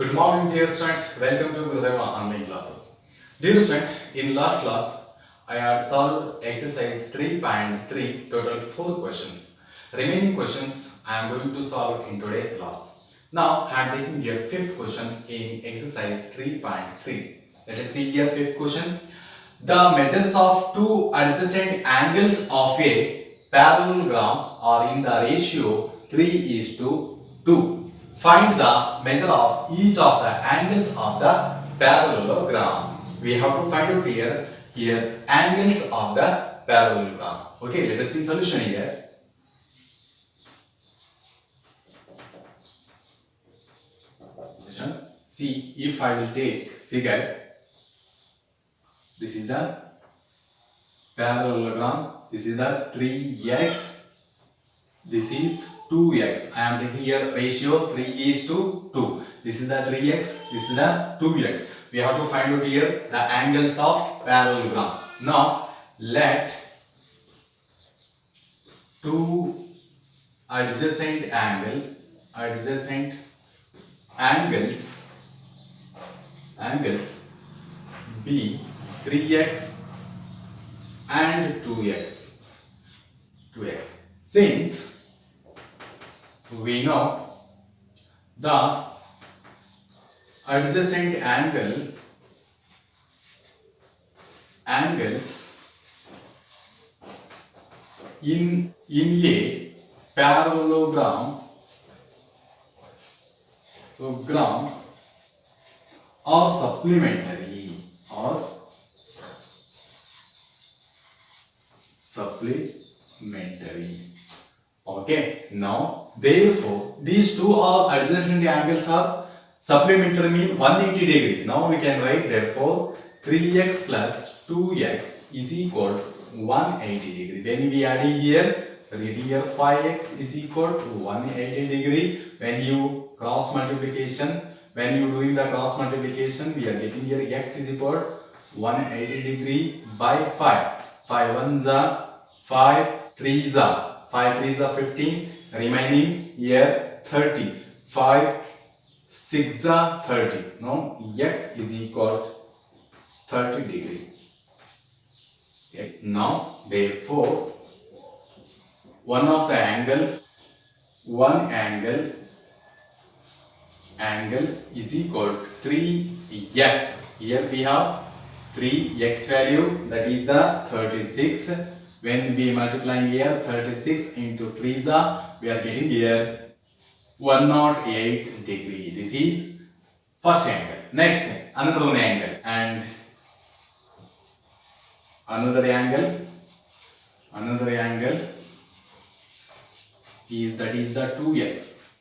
Good morning, dear students. Welcome to Gurudeva online classes. Dear student, in last class, I had solved exercise 3.3, total 4 questions. Remaining questions I am going to solve in today's class. Now, I am taking here fifth question in exercise 3.3. Let us see here fifth question. The measures of two adjacent angles of a parallelogram are in the ratio 3:2. Find the measure of each of the angles of the parallelogram. We have to find out here angles of the parallelogram. Okay, let us see solution here. See, if I will take figure, this is the parallelogram, this is the 3x, this is 2x. I am taking here ratio 3:2. This is the 3x, this is the 2x. We have to find out here the angles of parallelogram. Now, let two adjacent angles be 3x and 2x. Since we know the adjacent angles in a parallelogram are supplementary. Okay, now therefore these two are adjacent angles are supplementary, mean 180 degree. Now we can write therefore 3x plus 2x is equal to 180 degree. When we adding here, reading here 5x is equal to 180 degree. When you cross multiplication, when you doing the cross multiplication, we are getting here x is equal to 180 degree by 5. 5 1s are 5, 3s are 5 3s are 15, remaining here 30. 5 6s are 30. Now x is equal to 30 degree. Okay. Now therefore one angle is equal to 3x. Here we have 3x value, that is the 36. When we multiplying here 36 into 3s, we are getting here 108 degree. This is first angle. Next, another one angle, and another angle is, that is the 2x.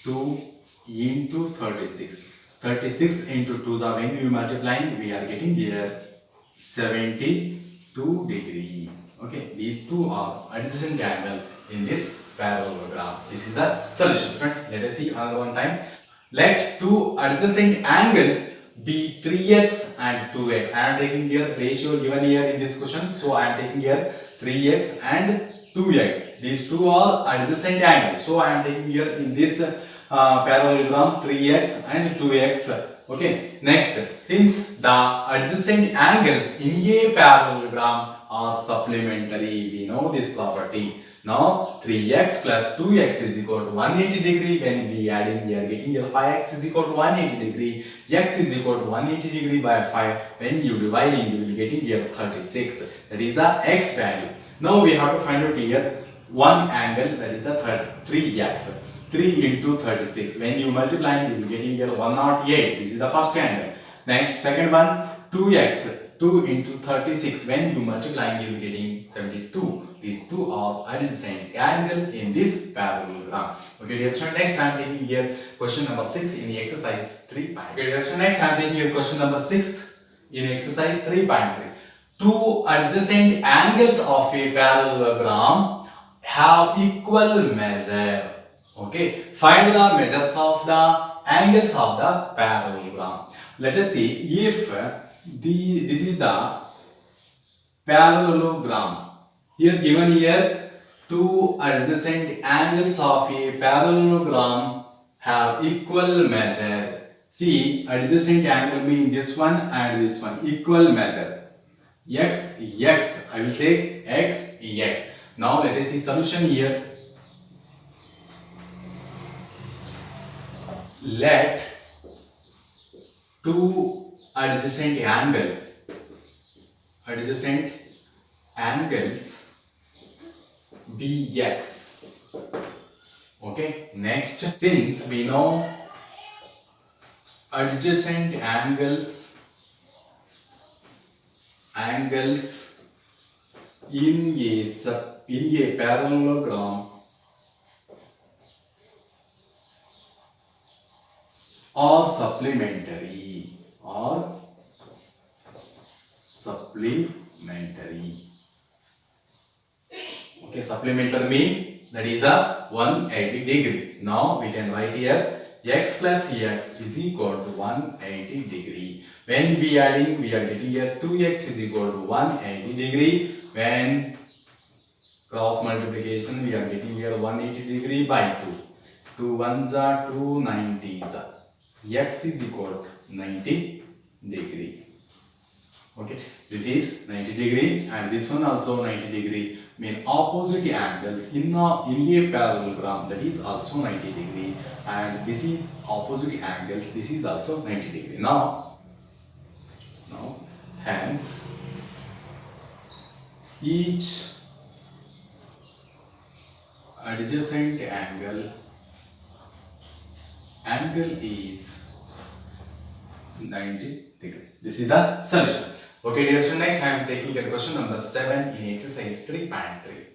2 into 36. 36 into 2s, when we multiplying, we are getting here 72 degree. Okay, these two are adjacent angle in this parallelogram. This is the solution. Friend, let us see another one time. Let two adjacent angles be 3x and 2x. I am taking here ratio given here in this question. So I am taking here 3x and 2x. These two are adjacent angles. So I am taking here in this parallelogram 3x and 2x. Okay, next, since the adjacent angles in a parallelogram are supplementary, we know this property. Now 3x plus 2x is equal to 180 degree. When we adding, we are getting here 5x is equal to 180 degree. X is equal to 180 degree by 5. When you dividing, you will getting here 36. That is the x value. Now we have to find out here one angle, that is the 3x. 3 into 36. When you multiply, you will getting here 108. This is the first angle. Next, second one, 2x. 2 into 36. When you multiply, you will getting 72. These two are adjacent angle in this parallelogram. Okay, dear student, next I am taking here question number 6 in the exercise 3. Okay, dear student, next I am taking here question number 6 in exercise 3.3. Two adjacent angles of a parallelogram have equal measure. Okay, find the measures of the angles of the parallelogram. Let us see if this is the parallelogram. Here given here two adjacent angles of a parallelogram have equal measure. See, adjacent angle mean this one and this one equal measure. X, X. I will take X, X. Now let us see solution here. Let two adjacent angles be X. Okay. Next, since we know adjacent angles in a parallelogram or supplementary. Okay, supplementary mean that is a 180 degree. Now we can write here x plus x is equal to 180 degree. When we adding, we are getting here 2x is equal to 180 degree. When cross multiplication, we are getting here 180 degree by 2. 2 ones are 2 90s. X is equal to 90 degree. Okay, this is 90 degree and this one also 90 degree. Mean opposite angles in a parallelogram, that is also 90 degree, and this is opposite angles, this is also 90 degree. Now hence each adjacent angle is 90 degree. This is the solution. Okay, dear students, next I am taking the question number 7 in exercise 3.3.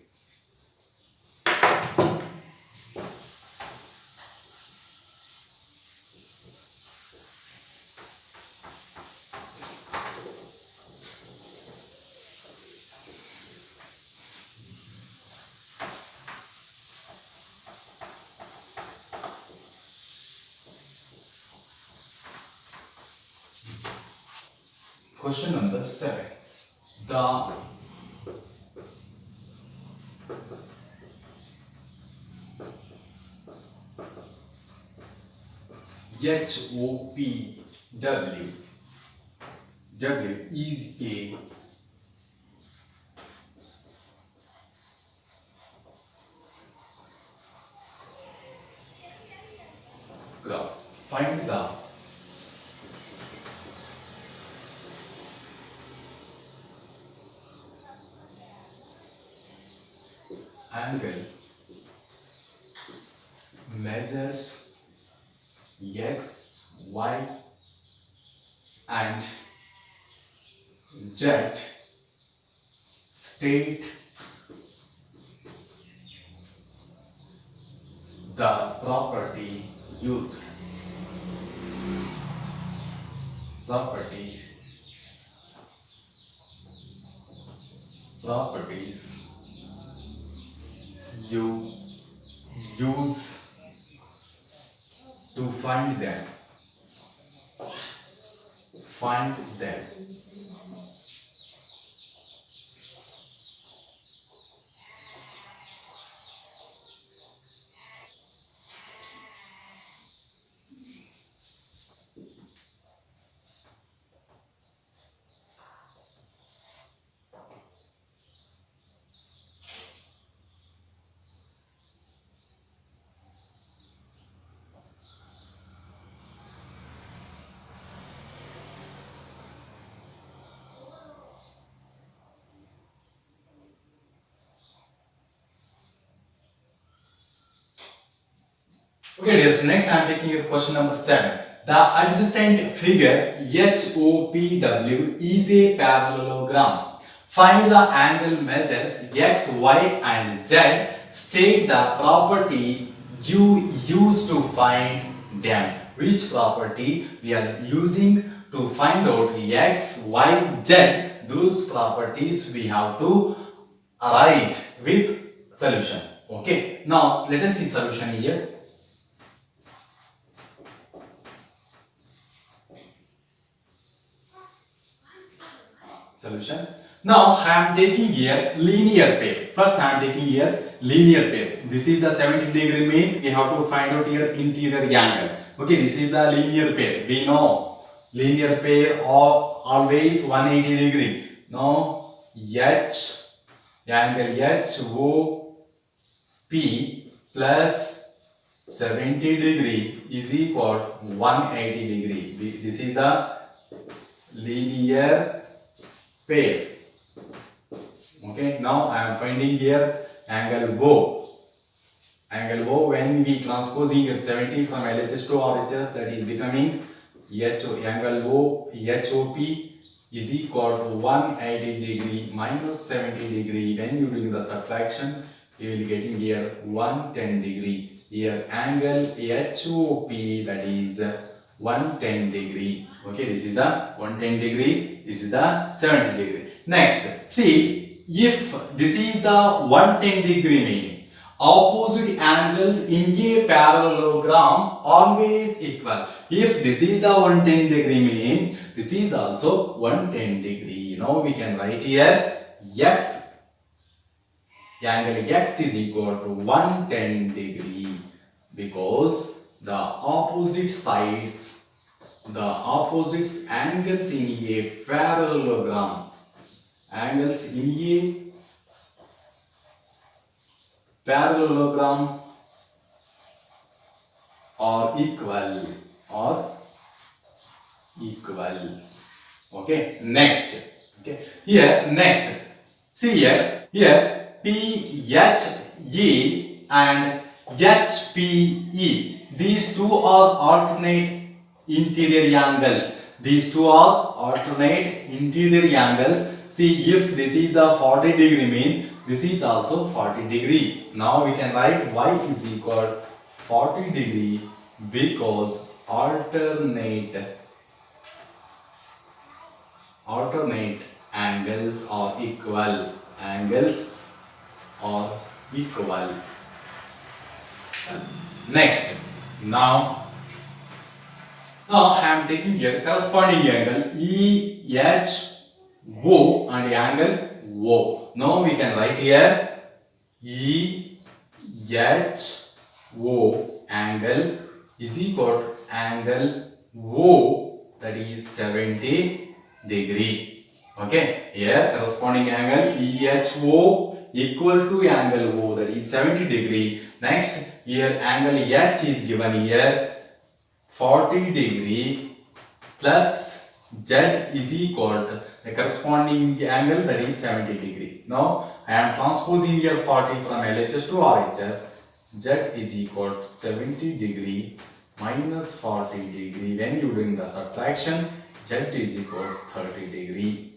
Question number 7. The HOPW is a graph. Find the angle measures x, y and z state the property used. Properties you use to find them. Okay, dear, so next I am taking your question number 7. The adjacent figure HOPW is a parallelogram. Find the angle measures x, y and z. State the property you use to find them. Which property we are using to find out x, y, z? Those properties we have to write with solution. Okay, now let us see solution here. Solution. Now I am taking here linear pair. First I am taking here linear pair. This is the 70 degree mean. We have to find out here interior angle. Okay, this is the linear pair. We know linear pair are always 180 degree. Now angle HOP plus 70 degree is equal 180 degree. This is the linear pair. Okay, now I am finding here angle O. Angle O, when we transposing it 70 from LHS to RHS, that is becoming angle O HOP is equal to 180 degree minus 70 degree. When you doing the subtraction, you will getting here 110 degree. Here angle HOP, that is 110 degree. Okay, this is the 110 degree, this is the 70 degree. Next, see, if this is the 110 degree mean, opposite angles in a parallelogram always equal. If this is the 110 degree mean, this is also 110 degree. Now we can write here angle x is equal to 110 degree, because the opposite angles in a parallelogram, are equal. Okay, next. Okay, here next. See here PHE and HPE. These two are alternate interior angles. See, if this is the 40 degree mean, this is also 40 degree. Now we can write y is equal 40 degree, because alternate angles are equal. Next, now I am taking here corresponding angle EHO and angle O. Now we can write here EHO angle is equal to angle O, that is 70 degree. Okay, here corresponding angle EHO equal to angle O, that is 70 degree. Next, here angle H is given here 40 degree plus Z is equal to the corresponding angle, that is 70 degree. Now I am transposing here 40 from LHS to RHS. Z is equal to 70 degree minus 40 degree. When you doing the subtraction, Z is equal to 30 degree.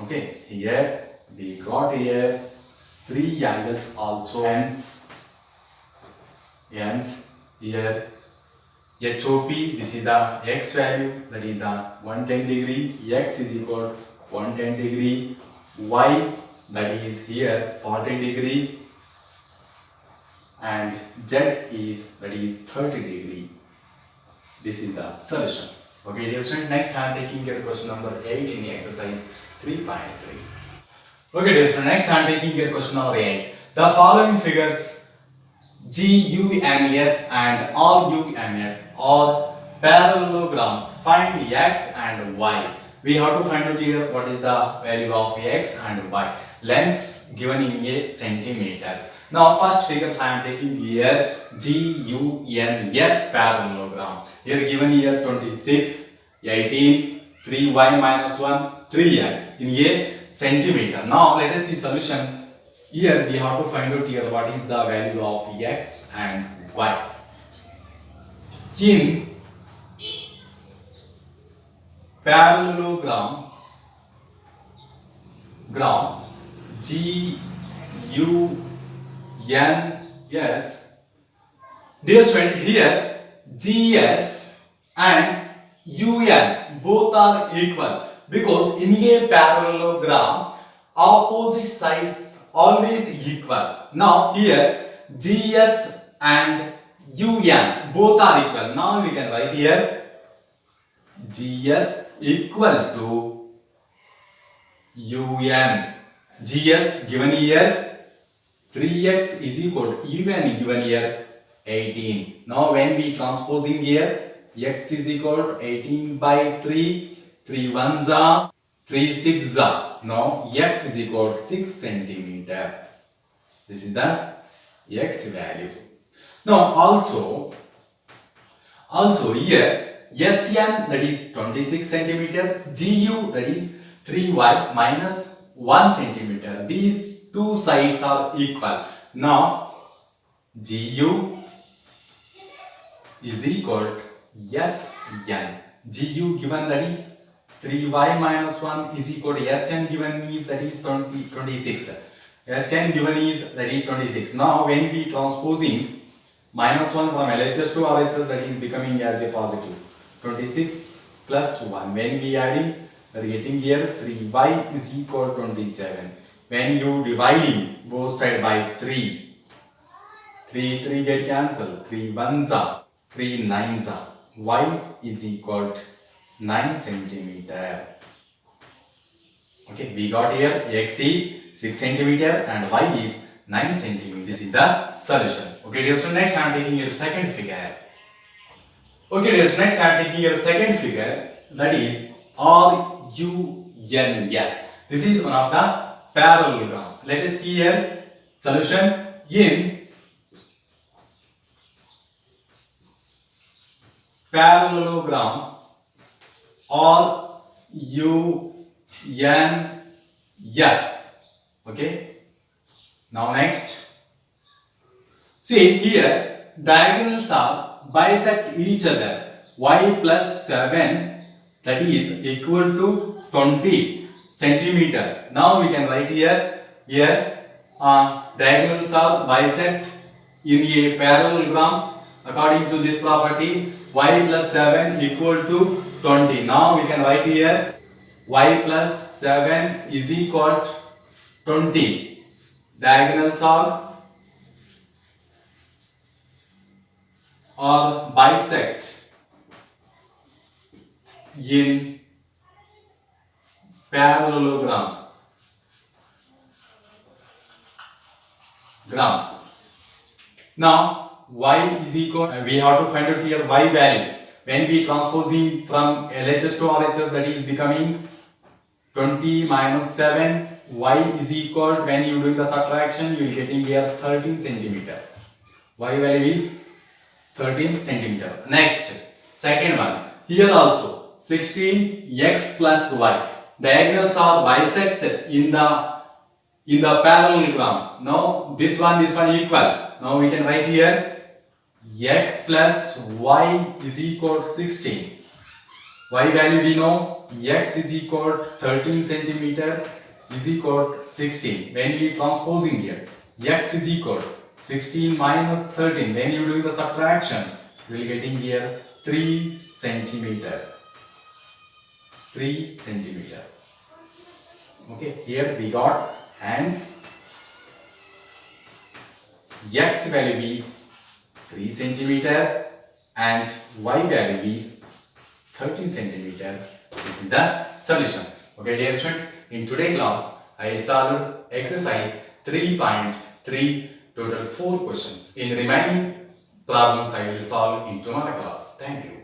Okay, here we got here three angles also. Hence here HOP, this is the x value, that is the 110 degree. X is equal to 110 degree. Y, that is here 40 degree. And Z is, that is 30 degree. This is the solution. Okay, dear student, next I am taking here question number 8 in the exercise 3.3. Okay, dear student, next I am taking here question number 8. The following figures GUMS and RUMS are parallelograms. Find x and y. We have to find out here what is the value of x and y. Lengths given in a centimeters. Now first figures I am taking here GUNS parallelogram. Here given here 26, 18, 3y minus 1, 3x in a centimeter. Now let us see solution. Here we have to find out here what is the value of x and y. In parallelogram GUNS, dear student, here GS and UN both are equal, because in a parallelogram opposite sides always equal. Now here GS and UN both are equal. Now we can write here GS equal to UN. GS given here 3x is equal to UN given here 18. Now when we transposing here, x is equal to 18 by 3. 3 ones are 3 6 are. Now x is equal to 6 centimeter. This is the x value. Now also here SN, that is 26 centimeter, GU, that is 3y minus 1 centimeter. These two sides are equal. Now GU is equal to SN. GU given, that is 3y minus 1 is equal to SN given is, that is 26. SN given is, that is 26. Now when we transposing minus 1 from LHS to RHS, that is becoming as a positive. 26 plus 1. When we adding, we are getting here 3y is equal to 27. When you dividing both side by 3, 3 get cancelled. 3 ones are, 3 nines are. Y is equal to 9 centimeter. Okay, we got here x is 6 centimeter and y is 9 centimeter. This is the solution. Okay, dear students, next I am taking your second figure. Okay, dear students, next I am taking your second figure, that is RUNS. This is one of the parallelogram. Let us see here solution in parallelogram RUNS. Okay. Now next, see here diagonals are bisect each other. Y plus 7, that is equal to 20 centimeter. Now we can write here diagonals are bisect in a parallelogram according to this property. Y plus 7 equal to 20. Now we can write here y plus 7 is equal to 20. Diagonals are bisect in parallelogram. Now y is equal, we have to find out here y value. When we transposing from LHS to RHS, that is becoming 20 minus 7. Y is equal, when you doing the subtraction, you will getting here 13 centimeter. Y value is 13 centimeter. Next, second one. Here also 16x plus y. Diagonals are bisect in the parallelogram. Now this one equal. Now we can write here x plus y is equal to 16. Y value we know, x is equal to 13 centimeter is equal to 16. When we transposing here, x is equal to 16 minus 13. When you doing the subtraction, you will getting here 3 centimeter. 3 centimeter. Okay, here we got hence x value is 3 centimeter and y value is 13 centimeter. This is the solution. Okay, dear student, in today's class I solved exercise 3.3, total 4 questions. In remaining problems I will solve in tomorrow class. Thank you.